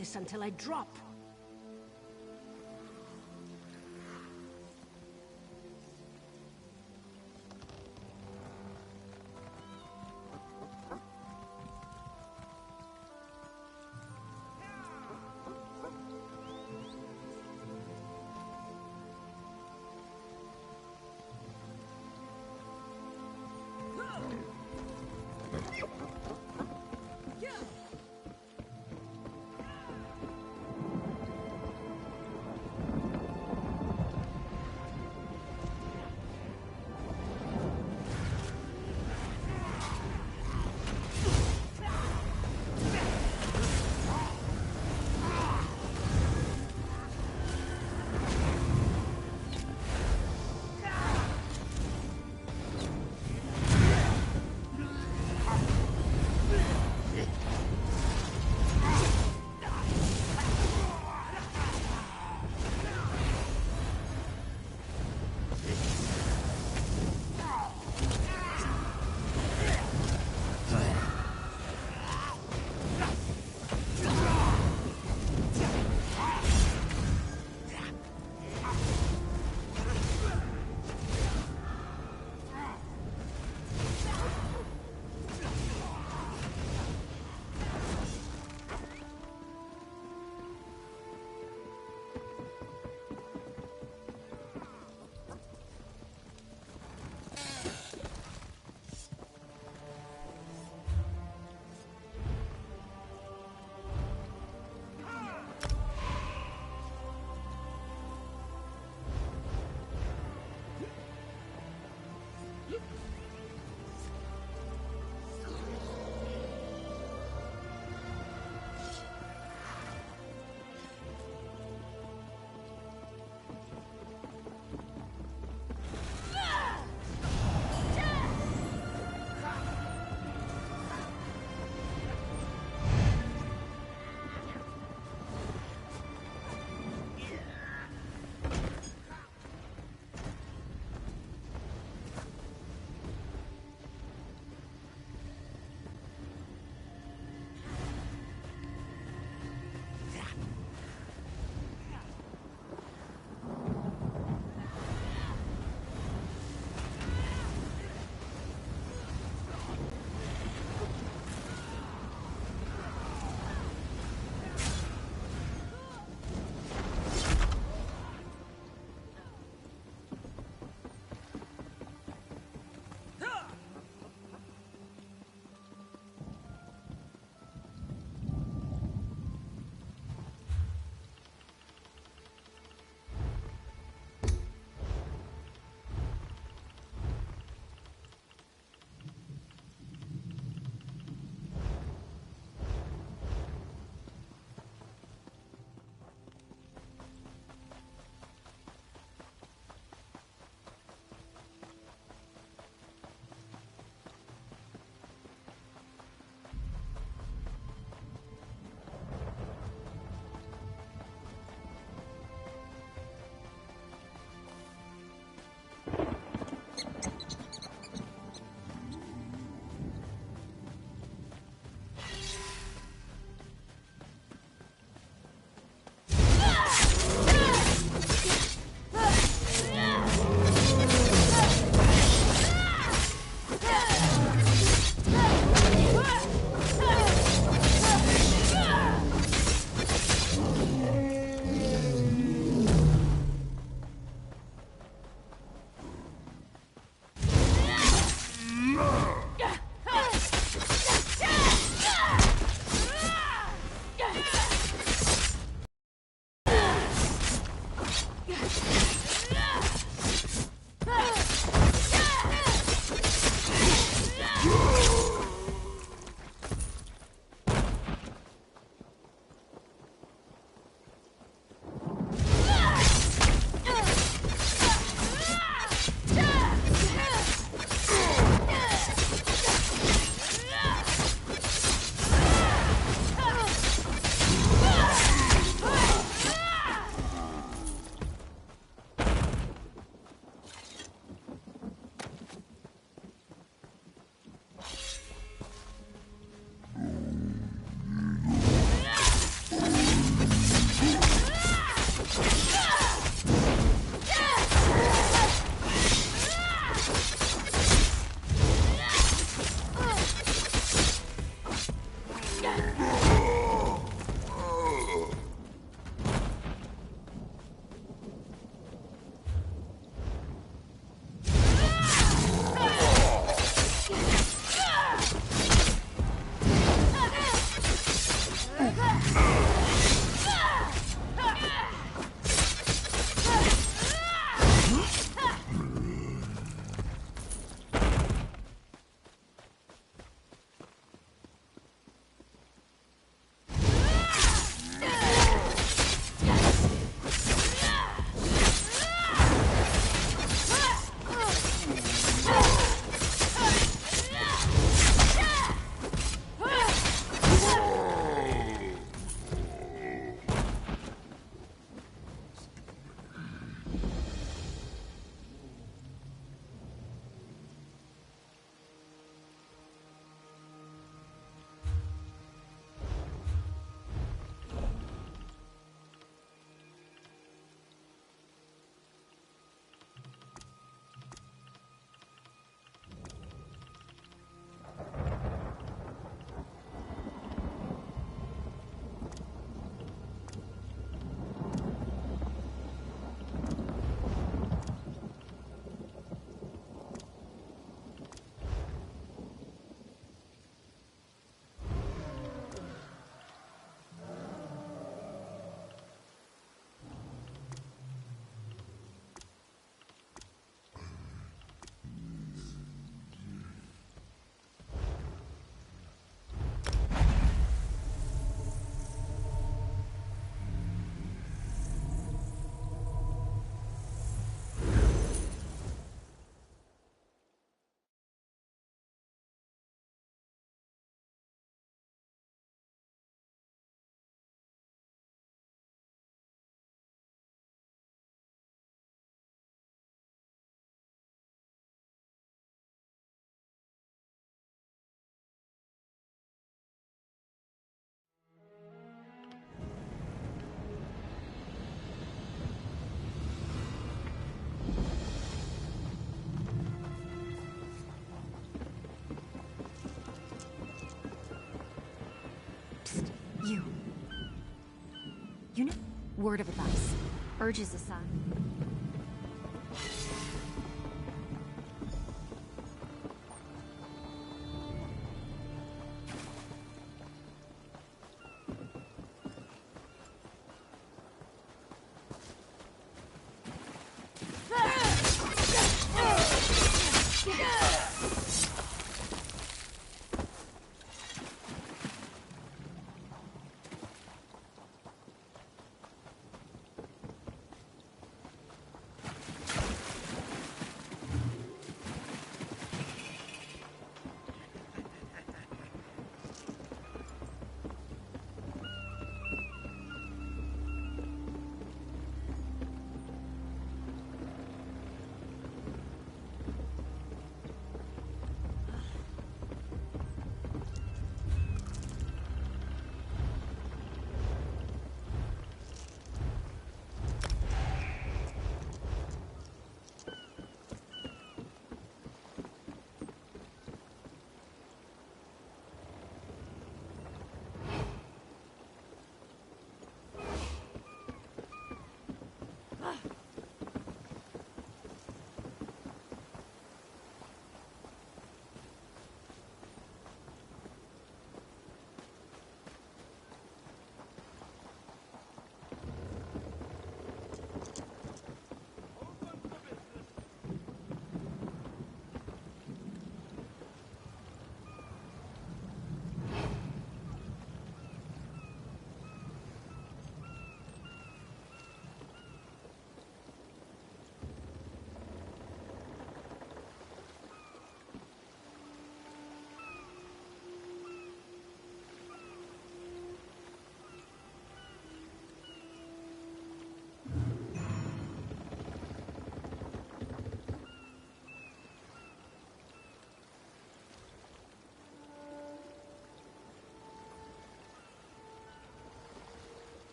this until I drop. Word of advice. Urges aside.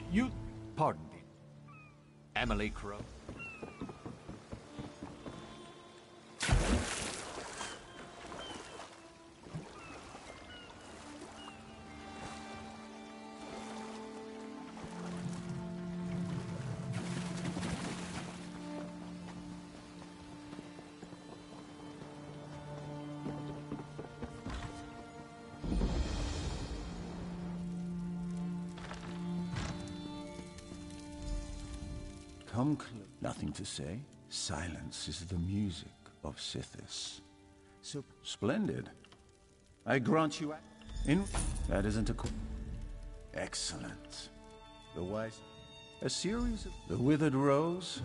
You... pardon me. Emily Crow? Come close. Nothing to say. Silence is the music of Sithis. So splendid. I grant you in. That isn't a. Excellent. The wise. A series of the withered rose.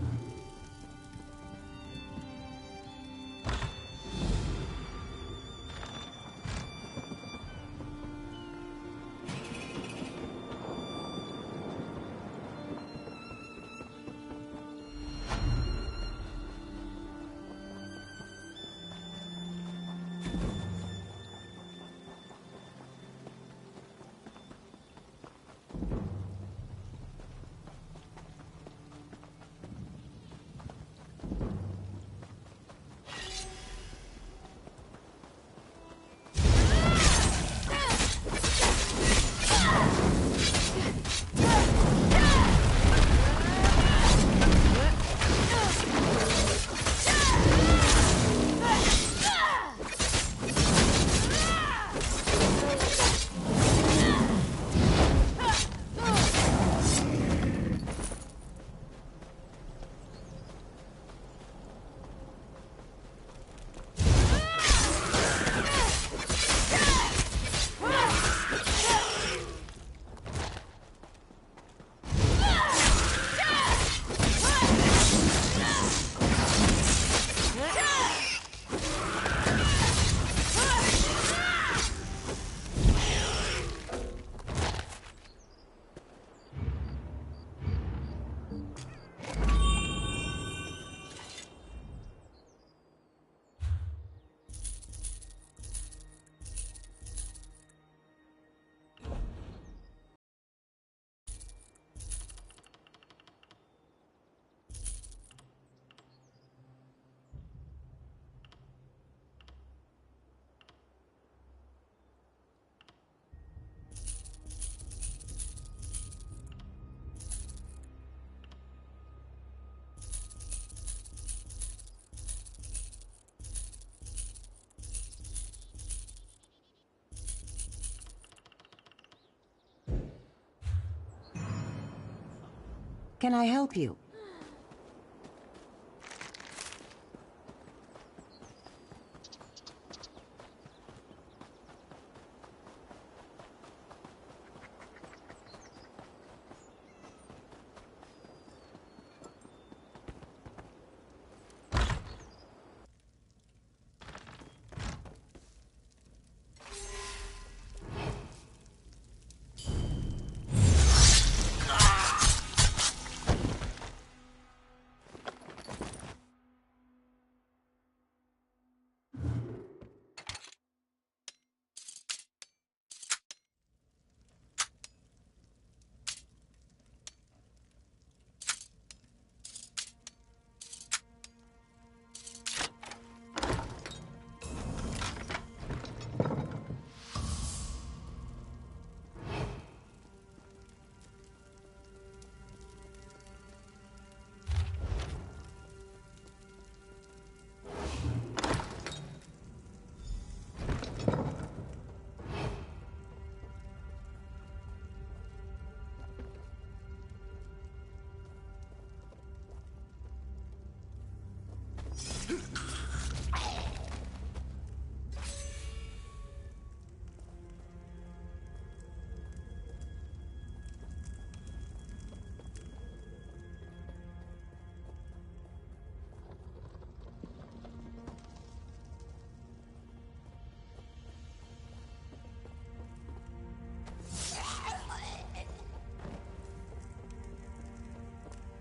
Can I help you?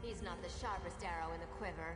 He's not the sharpest arrow in the quiver.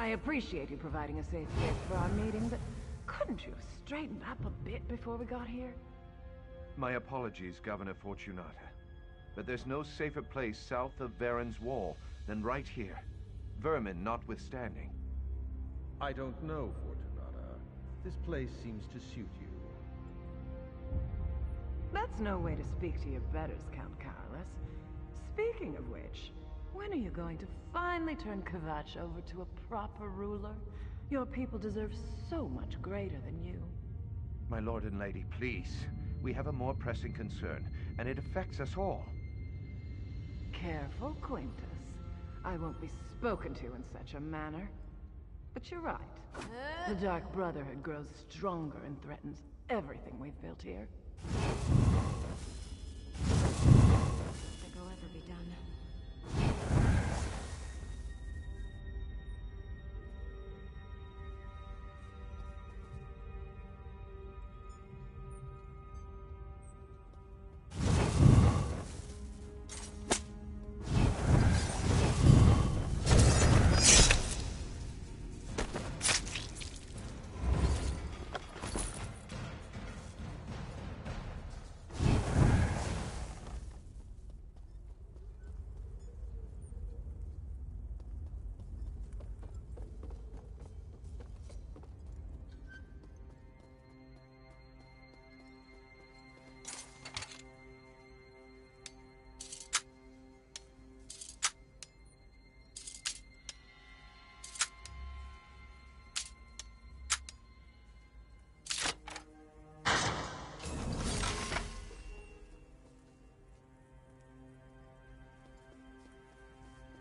I appreciate you providing a safe place for our meeting, but couldn't you have straightened up a bit before we got here? My apologies, Governor Fortunata. But there's no safer place south of Varen's Wall than right here. Vermin notwithstanding. I don't know, Fortunata. This place seems to suit you. That's no way to speak to your betters, Count Carolus. Speaking of which, when are you going to finally turn Kvatch over to a proper ruler? Your people deserve so much greater than you. My lord and lady, please. We have a more pressing concern, and it affects us all. Careful, Quintus. I won't be spoken to in such a manner. But you're right. The Dark Brotherhood grows stronger and threatens everything we've built here. Think I'll ever be done.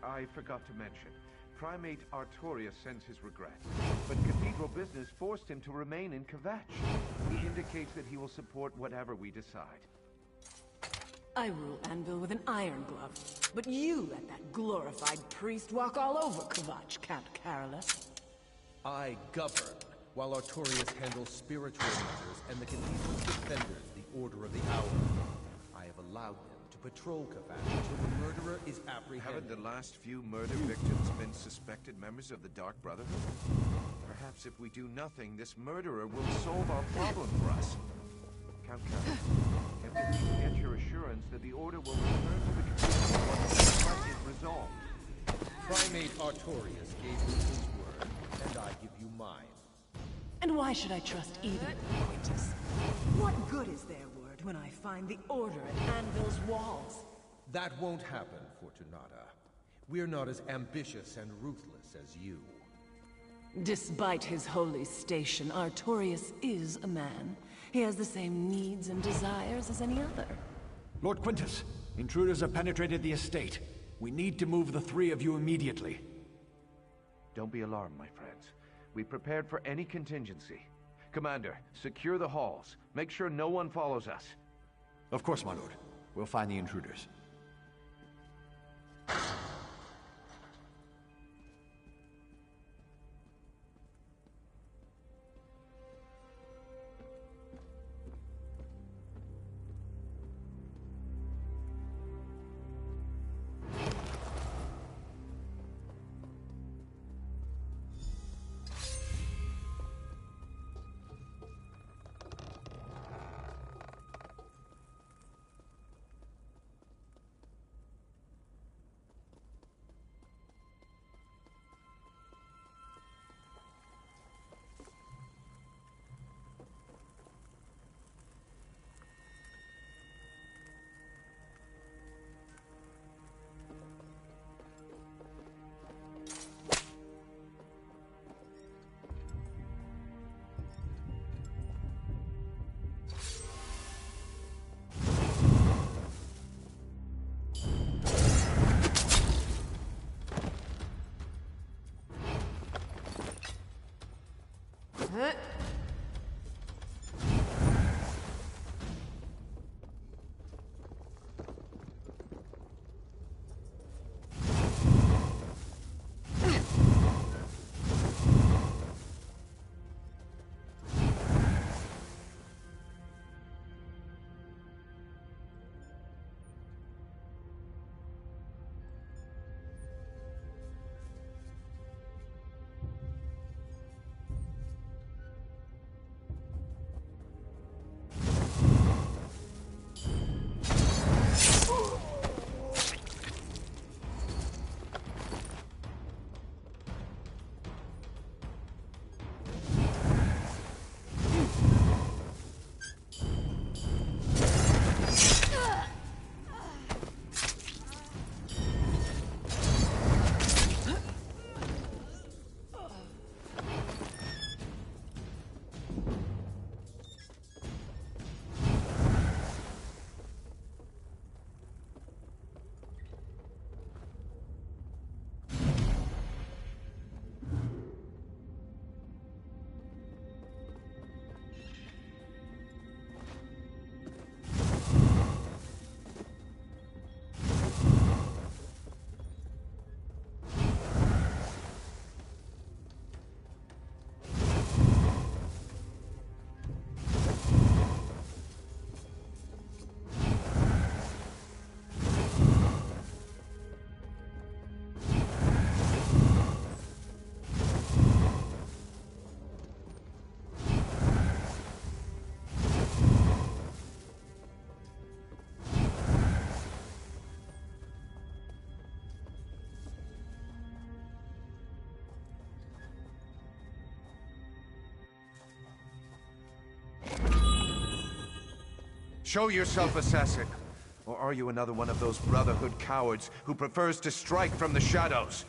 I forgot to mention, Primate Artorius sends his regrets, but Cathedral business forced him to remain in Kvatch. He indicates that he will support whatever we decide. I rule Anvil with an iron glove, but you let that glorified priest walk all over Kvatch, Count Carolus. I govern, while Artorius handles spiritual matters and the Cathedral's defenders, the Order of the Hour. I have allowed them to patrol Kvatch until the murderer is apprehended. Haven't the last few murder victims been suspected members of the Dark Brotherhood? Perhaps if we do nothing, this murderer will solve our problem for us. Count Carolus, can we get your assurance that the Order will return to the Cathedral once the fight is resolved? Primate Artorius gave me his word, and I give you mine. And why should I trust either, Quintus? What good is their word when I find the Order at Anvil's walls? That won't happen, Fortunata. We're not as ambitious and ruthless as you. Despite his holy station, Artorius is a man. He has the same needs and desires as any other. Lord Quintus, intruders have penetrated the estate. We need to move the three of you immediately. Don't be alarmed, my friends. We prepared for any contingency. Commander, secure the halls. Make sure no one follows us. Of course, my lord. We'll find the intruders. Show yourself, assassin. Or are you another one of those Brotherhood cowards who prefers to strike from the shadows?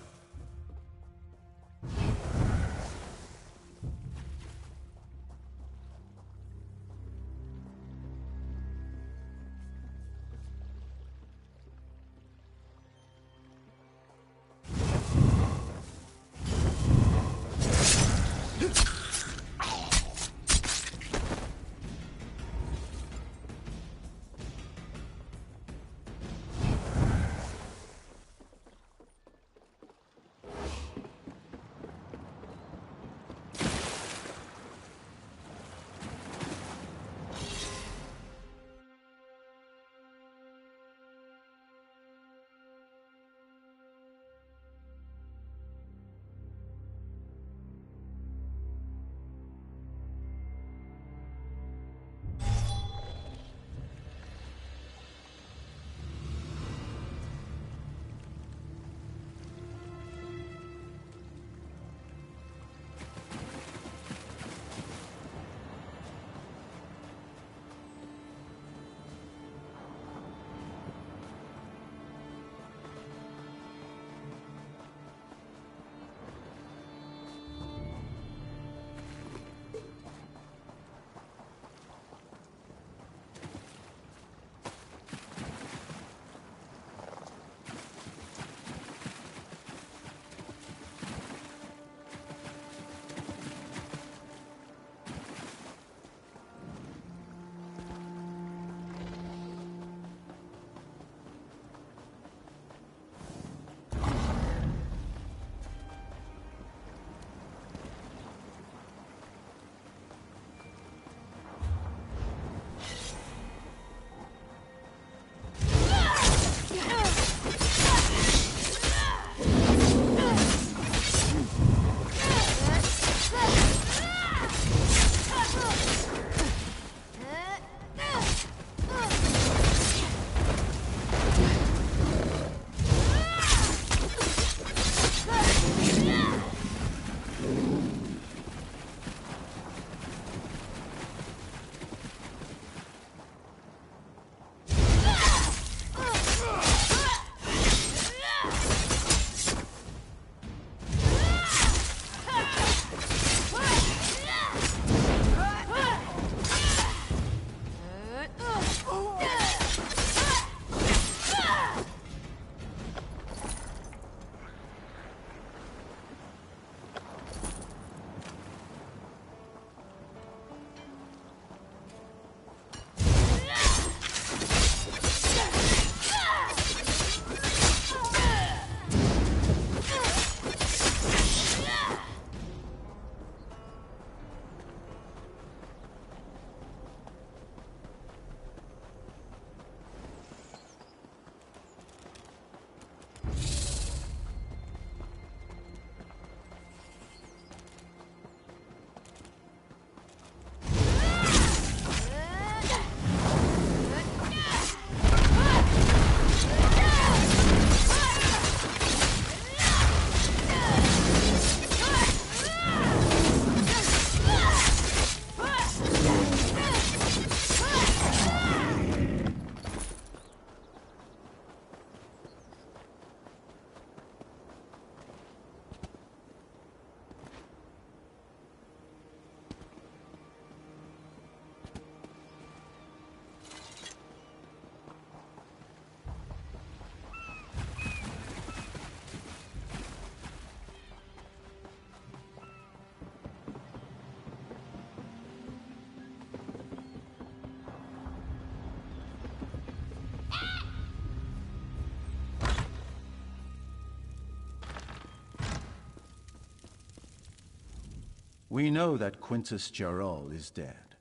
We know that Quintus Gerol is dead.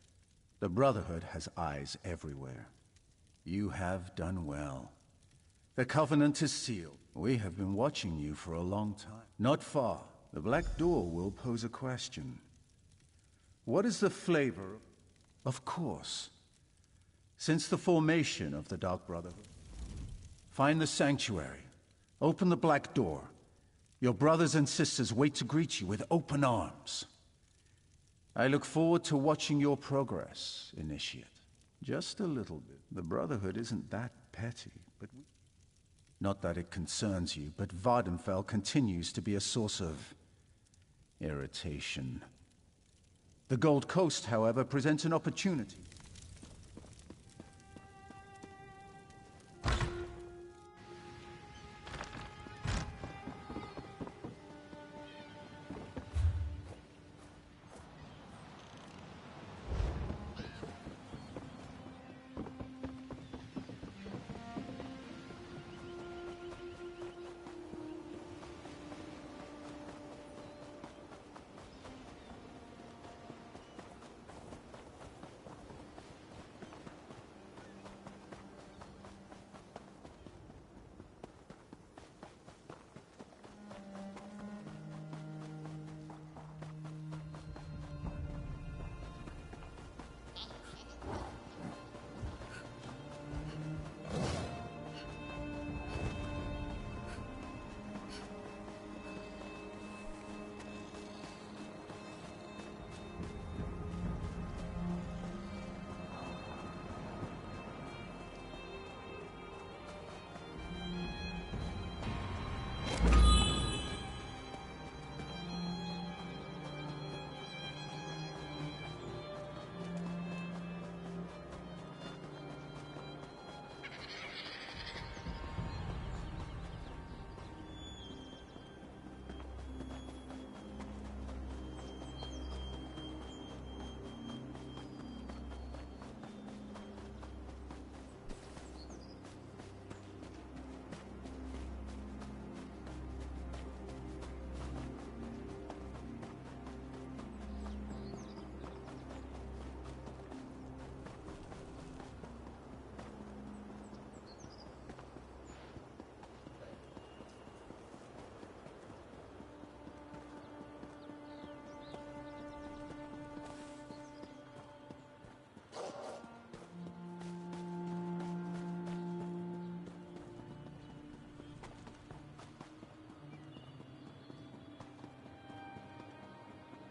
The Brotherhood has eyes everywhere. You have done well. The Covenant is sealed. We have been watching you for a long time. Not far, the Black Door will pose a question. What is the flavor? Of course. Since the formation of the Dark Brotherhood. Find the sanctuary. Open the Black Door. Your brothers and sisters wait to greet you with open arms. I look forward to watching your progress, Initiate. Just a little bit. The Brotherhood isn't that petty, but not that it concerns you, but Vardenfell continues to be a source of irritation. The Gold Coast, however, presents an opportunity.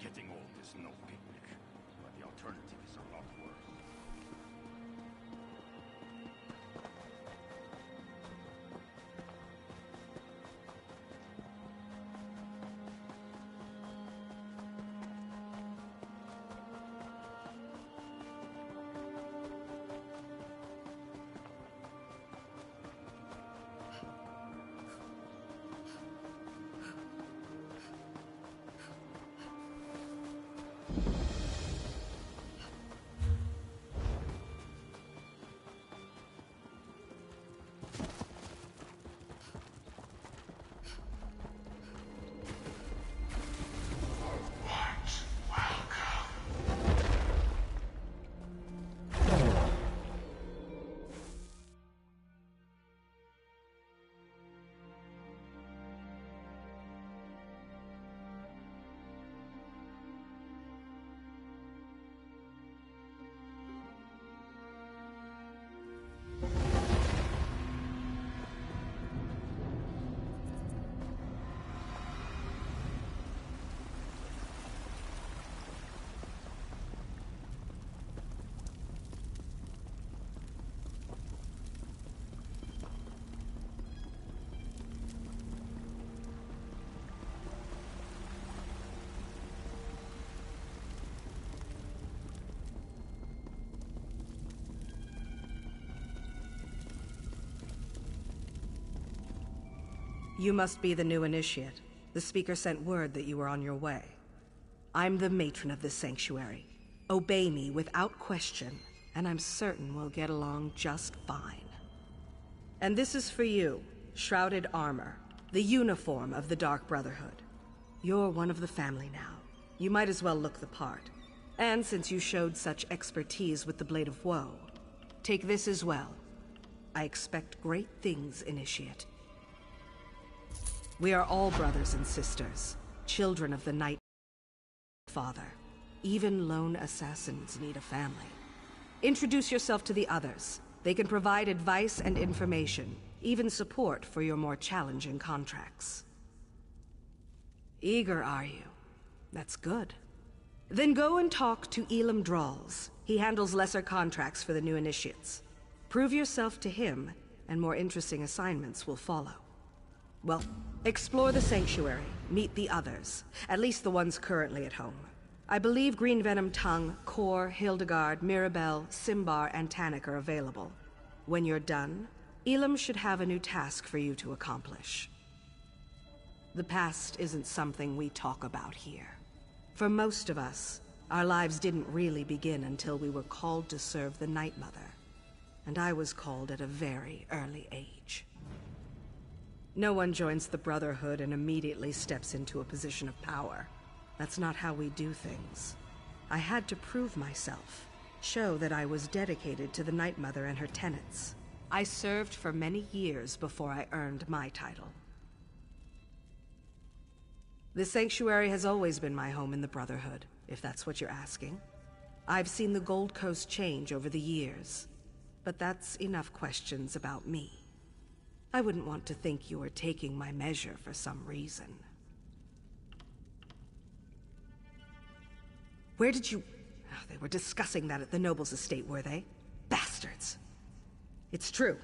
Getting old is no picnic, but the alternative is a lot worse. You must be the new initiate. The speaker sent word that you were on your way. I'm the matron of this sanctuary. Obey me without question, and I'm certain we'll get along just fine. And this is for you, Shrouded Armor, the uniform of the Dark Brotherhood. You're one of the family now. You might as well look the part. And since you showed such expertise with the Blade of Woe, take this as well. I expect great things, Initiate. We are all brothers and sisters, children of the Night Father. Even lone assassins need a family. Introduce yourself to the others. They can provide advice and information, even support for your more challenging contracts. Eager, are you? That's good. Then go and talk to Elam Drawls. He handles lesser contracts for the new initiates. Prove yourself to him, and more interesting assignments will follow. Well, explore the Sanctuary, meet the others, at least the ones currently at home. I believe Green Venom Tongue, Kor, Hildegard, Mirabelle, Simbar, and Tannic are available. When you're done, Elam should have a new task for you to accomplish. The past isn't something we talk about here. For most of us, our lives didn't really begin until we were called to serve the Night Mother. And I was called at a very early age. No one joins the Brotherhood and immediately steps into a position of power. That's not how we do things. I had to prove myself, show that I was dedicated to the Night Mother and her tenets. I served for many years before I earned my title. The Sanctuary has always been my home in the Brotherhood, if that's what you're asking. I've seen the Gold Coast change over the years, but that's enough questions about me. I wouldn't want to think you were taking my measure for some reason. Where did you... Oh, they were discussing that at the Noble's estate, were they? Bastards! It's true.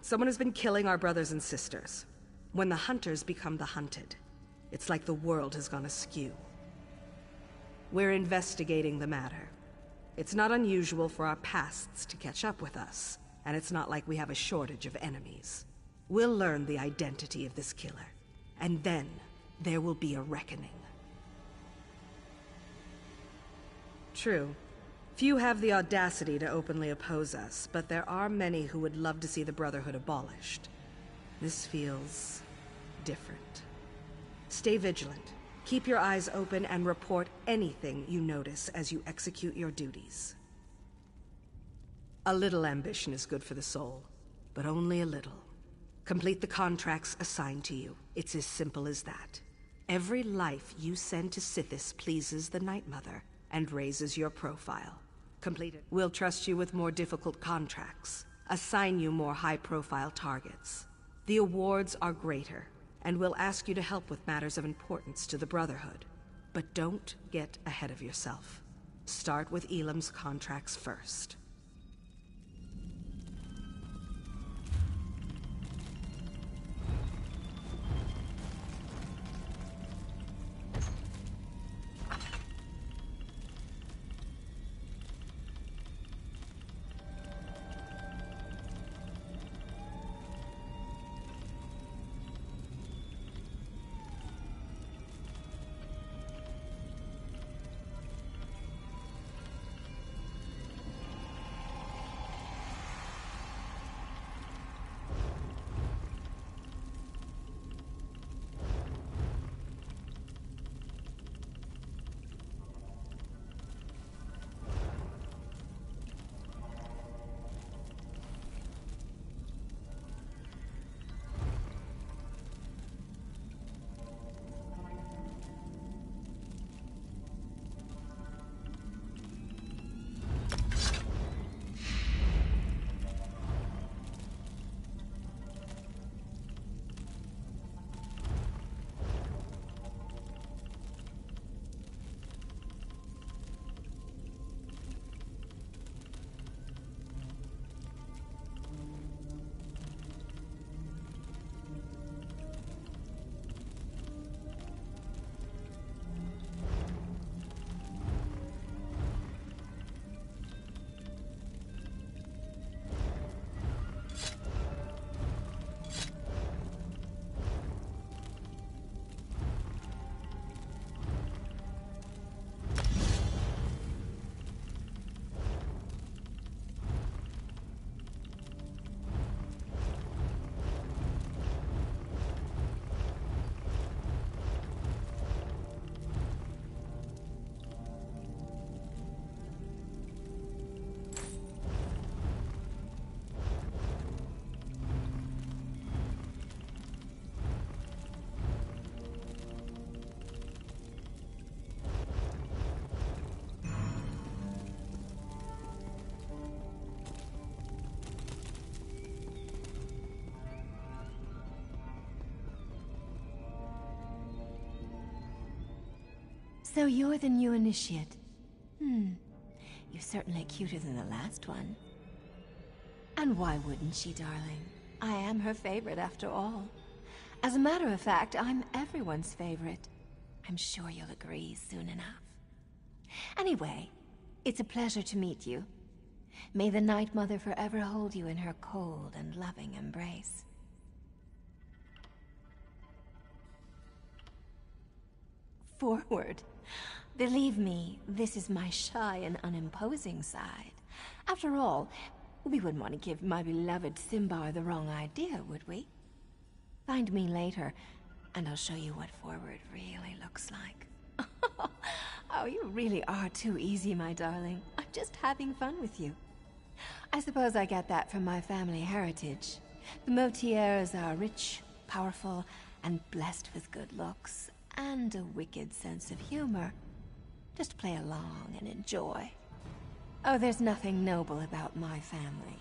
Someone has been killing our brothers and sisters. When the hunters become the hunted, it's like the world has gone askew. We're investigating the matter. It's not unusual for our pasts to catch up with us, and it's not like we have a shortage of enemies. We'll learn the identity of this killer, and then there will be a reckoning. True. Few have the audacity to openly oppose us, but there are many who would love to see the Brotherhood abolished. This feels different. Stay vigilant. Keep your eyes open and report anything you notice as you execute your duties. A little ambition is good for the soul, but only a little. Complete the contracts assigned to you. It's as simple as that. Every life you send to Sithis pleases the Night Mother and raises your profile. Complete it. We'll trust you with more difficult contracts, assign you more high-profile targets. The awards are greater, and we'll ask you to help with matters of importance to the Brotherhood. But don't get ahead of yourself. Start with Elam's contracts first. So you're the new initiate. certainly cuter than the last one. And why wouldn't she, darling? I am her favorite after all. As a matter of fact, I'm everyone's favorite. I'm sure you'll agree soon enough. Anyway, it's a pleasure to meet you. May the Night Mother forever hold you in her cold and loving embrace. Forward. Believe me, this is my shy and unimposing side. After all, we wouldn't want to give my beloved Simbar the wrong idea, would we? Find me later, and I'll show you what forward really looks like. Oh, you really are too easy, my darling. I'm just having fun with you. I suppose I get that from my family heritage. The Motiers are rich, powerful, and blessed with good looks, and a wicked sense of humor. Just play along and enjoy. Oh, there's nothing noble about my family.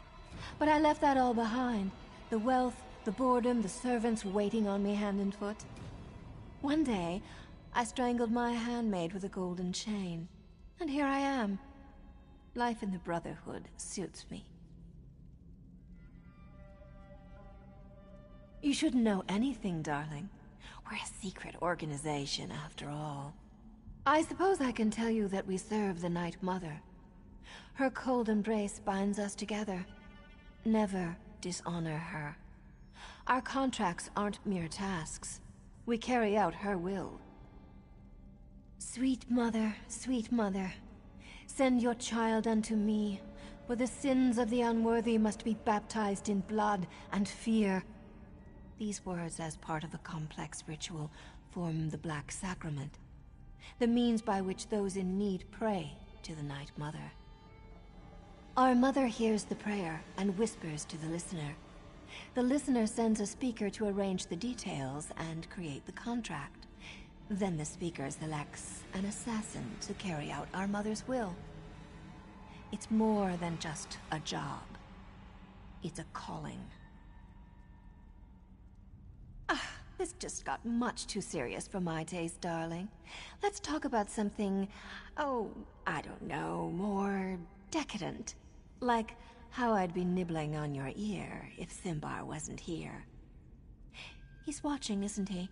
But I left that all behind. The wealth, the boredom, the servants waiting on me hand and foot. One day, I strangled my handmaid with a golden chain. And here I am. Life in the Brotherhood suits me. You shouldn't know anything, darling. We're a secret organization, after all. I suppose I can tell you that we serve the Night Mother. Her cold embrace binds us together. Never dishonor her. Our contracts aren't mere tasks. We carry out her will. Sweet mother, send your child unto me, for the sins of the unworthy must be baptized in blood and fear. These words, as part of a complex ritual, form the Black Sacrament, the means by which those in need pray to the Night Mother. Our mother hears the prayer and whispers to the listener. The listener sends a speaker to arrange the details and create the contract. Then the speaker selects an assassin to carry out our mother's will. It's more than just a job. It's a calling. This just got much too serious for my taste, darling. Let's talk about something, oh, I don't know, more decadent. Like how I'd be nibbling on your ear if Simbar wasn't here. He's watching, isn't he?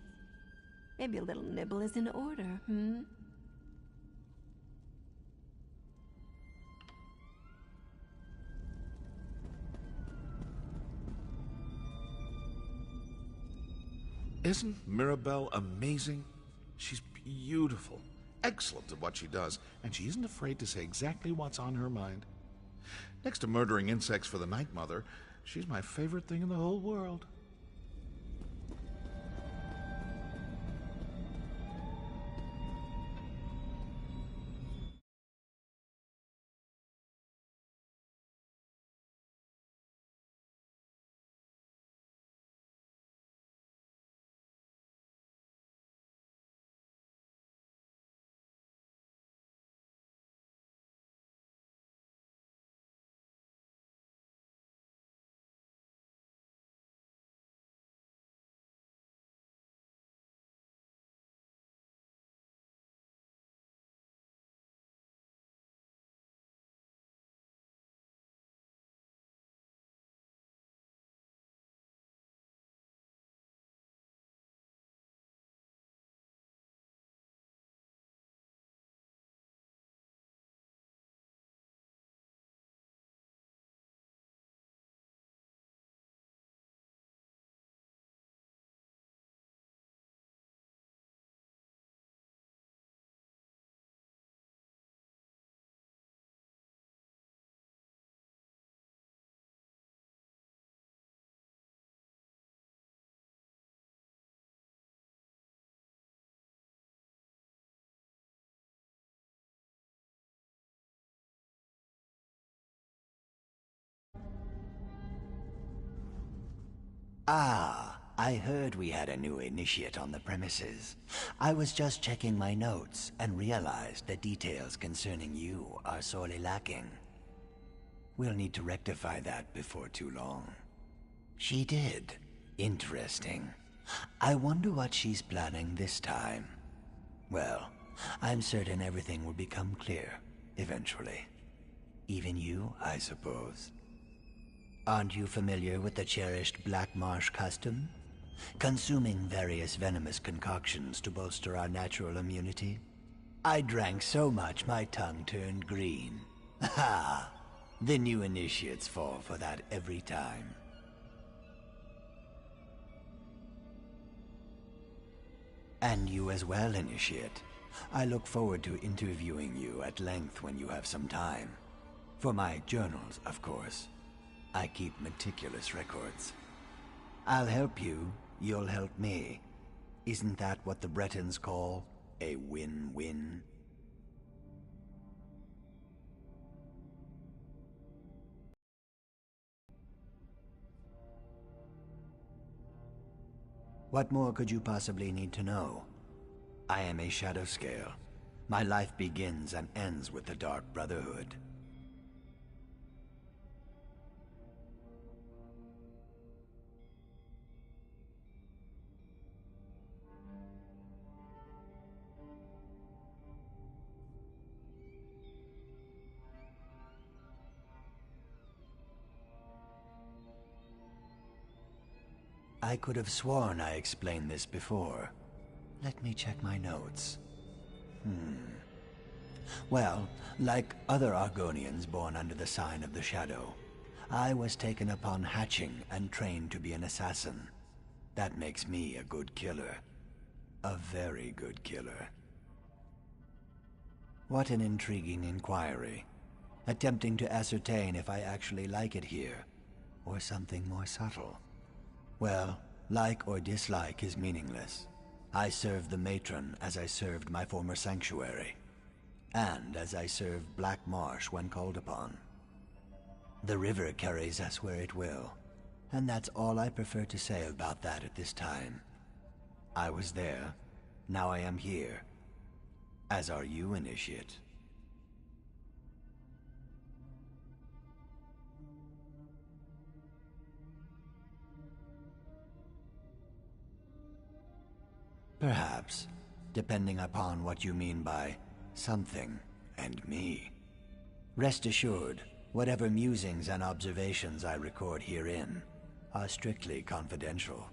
Maybe a little nibble is in order, hmm? Isn't Mirabelle amazing? She's beautiful, excellent at what she does, and she isn't afraid to say exactly what's on her mind. Next to murdering insects for the Night Mother, she's my favorite thing in the whole world. Ah, I heard we had a new initiate on the premises. I was just checking my notes and realized the details concerning you are sorely lacking. We'll need to rectify that before too long. She did. Interesting. I wonder what she's planning this time. Well, I'm certain everything will become clear, eventually. Even you, I suppose. Aren't you familiar with the cherished Black Marsh custom? Consuming various venomous concoctions to bolster our natural immunity? I drank so much my tongue turned green. Ha! The new initiates fall for that every time. And you as well, Initiate. I look forward to interviewing you at length when you have some time. For my journals, of course. I keep meticulous records. I'll help you, you'll help me. Isn't that what the Bretons call a win-win? What more could you possibly need to know? I am a Shadow Scale. My life begins and ends with the Dark Brotherhood. I could have sworn I explained this before. Let me check my notes. Well, like other Argonians born under the sign of the Shadow, I was taken upon hatching and trained to be an assassin. That makes me a good killer. A very good killer. What an intriguing inquiry. Attempting to ascertain if I actually like it here, or something more subtle. Well, like or dislike is meaningless. I serve the matron as I served my former sanctuary, and as I serve Black Marsh when called upon. The river carries us where it will, and that's all I prefer to say about that at this time. I was there, now I am here. As are you, Initiate. Perhaps, depending upon what you mean by something and me. Rest assured, whatever musings and observations I record herein are strictly confidential.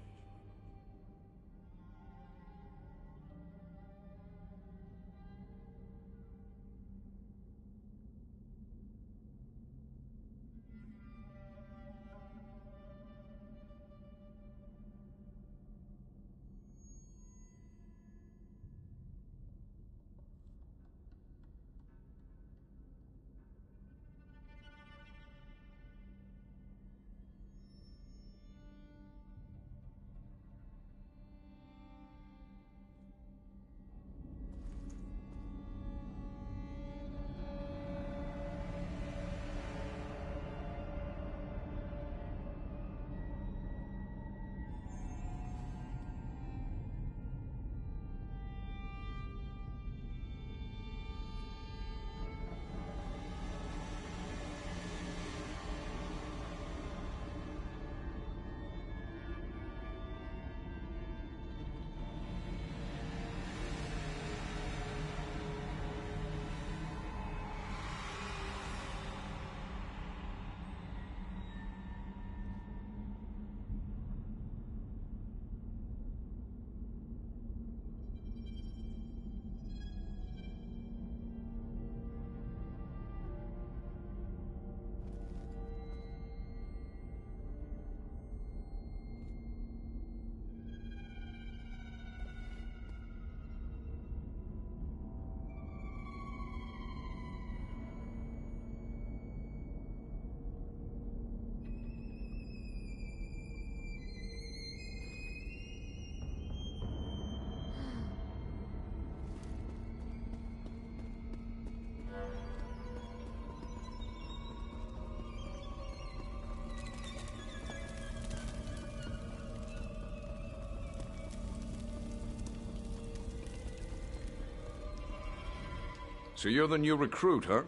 So you're the new recruit, huh?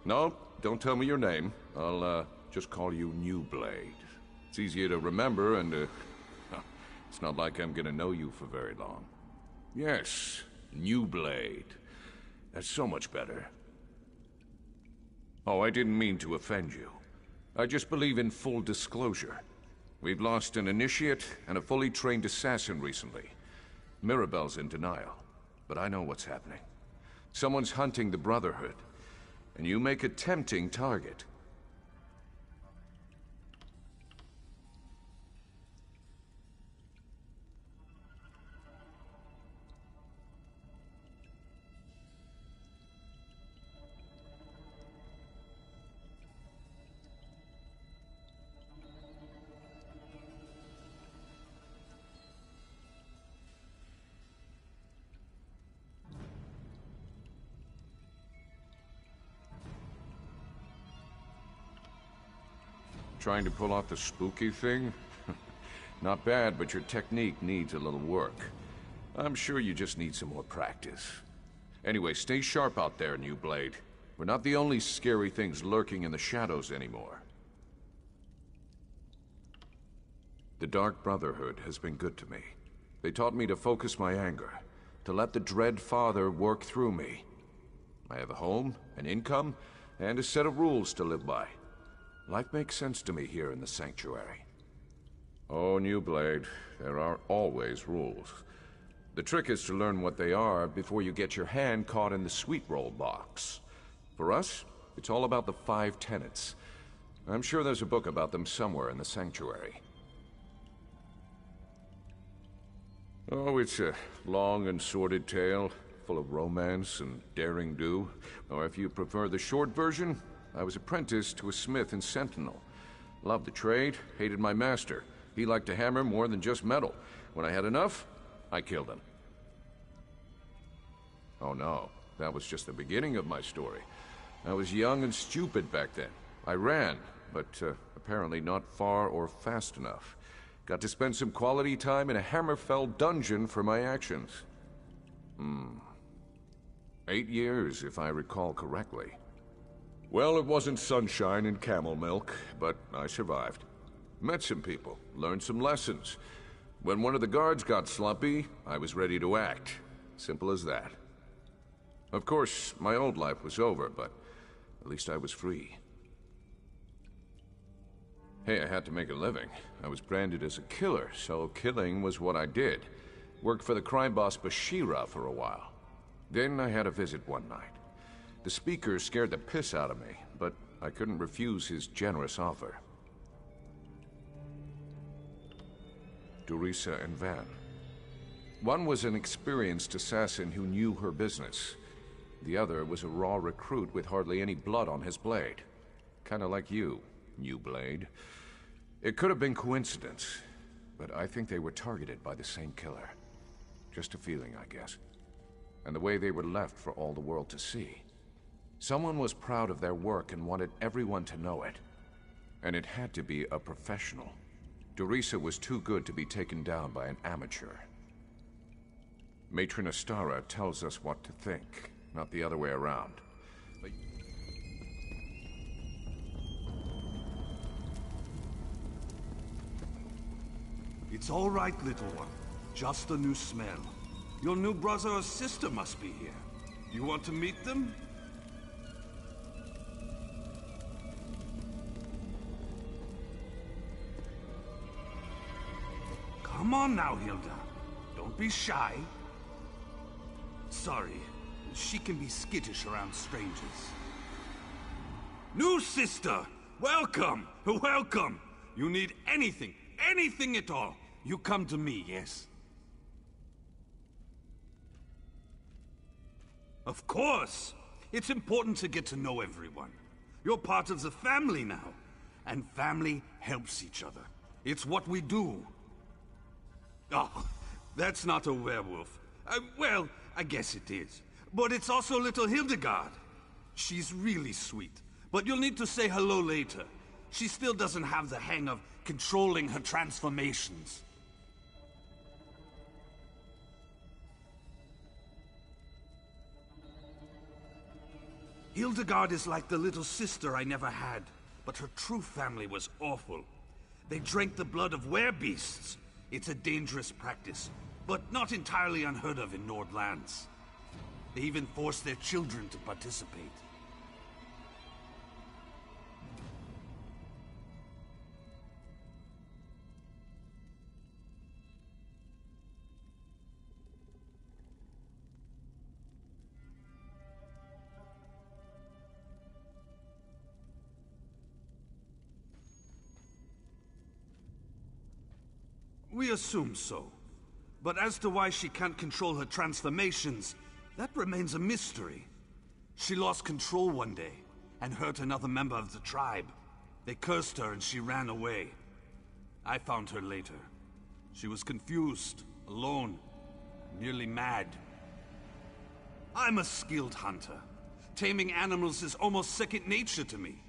No, don't tell me your name. I'll, just call you New Blade. It's easier to remember, and, it's not like I'm gonna know you for very long. Yes, New Blade. That's so much better. Oh, I didn't mean to offend you. I just believe in full disclosure. We've lost an initiate and a fully trained assassin recently. Mirabelle's in denial, but I know what's happening. Someone's hunting the Brotherhood, and you make a tempting target. Trying to pull off the spooky thing? Not bad, but your technique needs a little work. I'm sure you just need some more practice. Anyway, stay sharp out there, New Blade. We're not the only scary things lurking in the shadows anymore. The Dark Brotherhood has been good to me. They taught me to focus my anger, to let the Dread Father work through me. I have a home, an income, and a set of rules to live by. Life makes sense to me here in the Sanctuary. Oh, New Blade, there are always rules. The trick is to learn what they are before you get your hand caught in the sweet roll box. For us, it's all about the 5 tenets. I'm sure there's a book about them somewhere in the Sanctuary. Oh, it's a long and sordid tale, full of romance and daring-do. Or if you prefer the short version, I was apprenticed to a smith in Sentinel. Loved the trade, hated my master. He liked to hammer more than just metal. When I had enough, I killed him. Oh no, that was just the beginning of my story. I was young and stupid back then. I ran, but apparently not far or fast enough. Got to spend some quality time in a Hammerfell dungeon for my actions. 8 years, if I recall correctly. Well, it wasn't sunshine and camel milk, but I survived. Met some people, learned some lessons. When one of the guards got slumpy, I was ready to act. Simple as that. Of course, my old life was over, but at least I was free. Hey, I had to make a living. I was branded as a killer, so killing was what I did. Worked for the crime boss Bashira for a while. Then I had a visit one night. The speaker scared the piss out of me, but I couldn't refuse his generous offer. Dorisa and Van. One was an experienced assassin who knew her business. The other was a raw recruit with hardly any blood on his blade. Kinda like you, New Blade. It could have been coincidence, but I think they were targeted by the same killer. Just a feeling, I guess. And the way they were left for all the world to see. Someone was proud of their work and wanted everyone to know it. And it had to be a professional. Dorisa was too good to be taken down by an amateur. Matron Astara tells us what to think, not the other way around. But... It's all right, little one. Just a new smell. Your new brother or sister must be here. You want to meet them? Come on now, Hilda. Don't be shy. Sorry, she can be skittish around strangers. New sister! Welcome! Welcome! You need anything at all, you come to me, yes? Of course! It's important to get to know everyone. You're part of the family now, and family helps each other. It's what we do. Oh, that's not a werewolf. Well, I guess it is. But it's also little Hildegard. She's really sweet, but you'll need to say hello later. She still doesn't have the hang of controlling her transformations. Hildegard is like the little sister I never had, but her true family was awful. They drank the blood of werebeasts. It's a dangerous practice, but not entirely unheard of in Nordlands. They even forced their children to participate. We assume so. But as to why she can't control her transformations, that remains a mystery. She lost control one day, and hurt another member of the tribe. They cursed her and she ran away. I found her later. She was confused, alone, nearly mad. I'm a skilled hunter. Taming animals is almost second nature to me.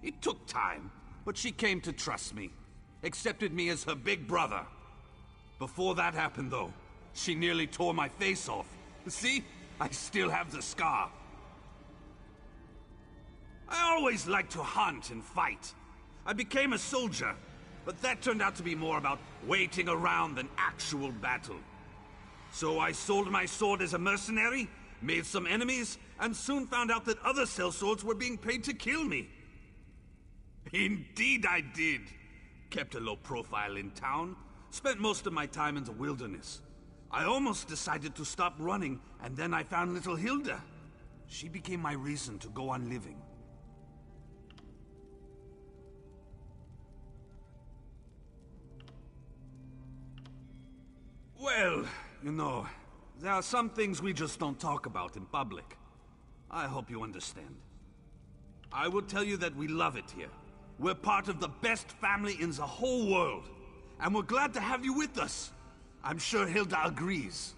It took time, but she came to trust me. Accepted me as her big brother. Before that happened, though, she nearly tore my face off. See? I still have the scar. I always liked to hunt and fight. I became a soldier, but that turned out to be more about waiting around than actual battle. So I sold my sword as a mercenary, made some enemies, and soon found out that other sellswords were being paid to kill me. Indeed I did. Kept a low profile in town, spent most of my time in the wilderness. I almost decided to stop running, and then I found little Hilda. She became my reason to go on living. Well, you know, there are some things we just don't talk about in public. I hope you understand. I will tell you that we love it here. We're part of the best family in the whole world. And we're glad to have you with us. I'm sure Hilda agrees.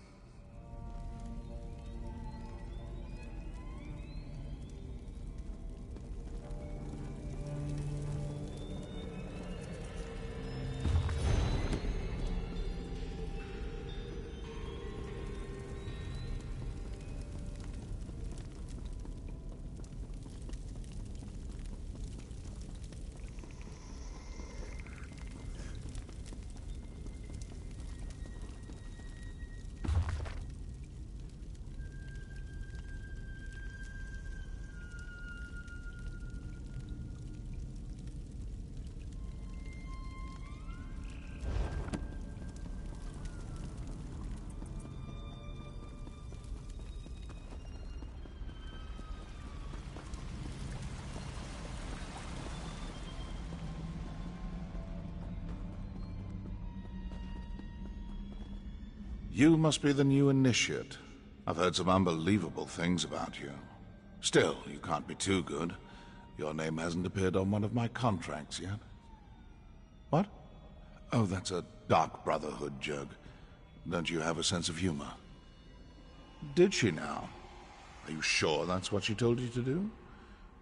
You must be the new initiate. I've heard some unbelievable things about you. Still, you can't be too good. Your name hasn't appeared on one of my contracts yet. What? Oh, that's a Dark Brotherhood joke. Don't you have a sense of humor? Did she now? Are you sure that's what she told you to do?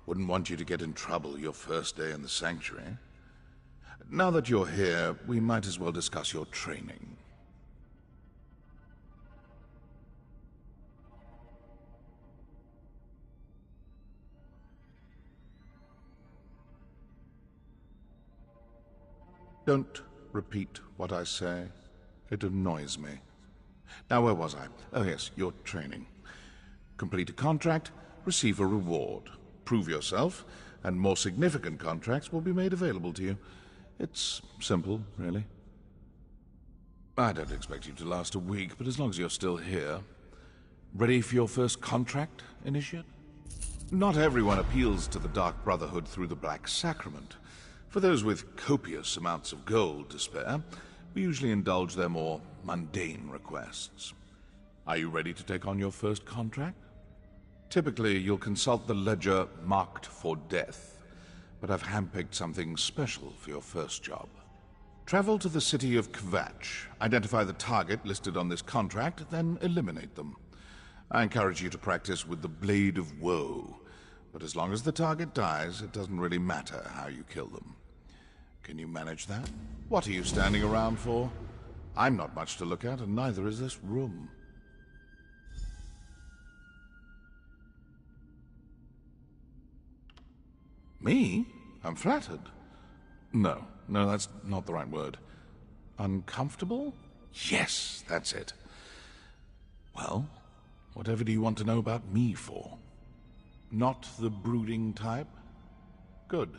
Wouldn't want you to get in trouble your first day in the Sanctuary. Now that you're here, we might as well discuss your training. Don't repeat what I say. It annoys me. Now, where was I? Oh, yes, your training. Complete a contract, receive a reward. Prove yourself, and more significant contracts will be made available to you. It's simple, really. I don't expect you to last a week, but as long as you're still here. Ready for your first contract, Initiate? Not everyone appeals to the Dark Brotherhood through the Black Sacrament. For those with copious amounts of gold to spare, we usually indulge their more mundane requests. Are you ready to take on your first contract? Typically, you'll consult the ledger marked for death, but I've handpicked something special for your first job. Travel to the city of Kvatch, identify the target listed on this contract, then eliminate them. I encourage you to practice with the Blade of Woe, but as long as the target dies, it doesn't really matter how you kill them. Can you manage that? What are you standing around for? I'm not much to look at, and neither is this room. Me? I'm flattered. No, that's not the right word. Uncomfortable? Yes, that's it. Well, whatever do you want to know about me for? Not the brooding type? Good.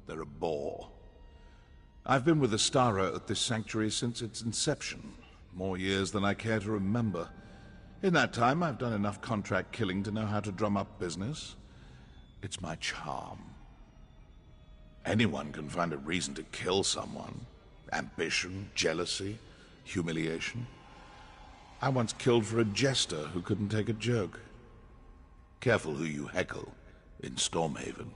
They're a bore. I've been with Astara at this sanctuary since its inception. More years than I care to remember. In that time, I've done enough contract killing to know how to drum up business. It's my charm. Anyone can find a reason to kill someone. Ambition, jealousy, humiliation. I once killed for a jester who couldn't take a joke. Careful who you heckle in Stormhaven.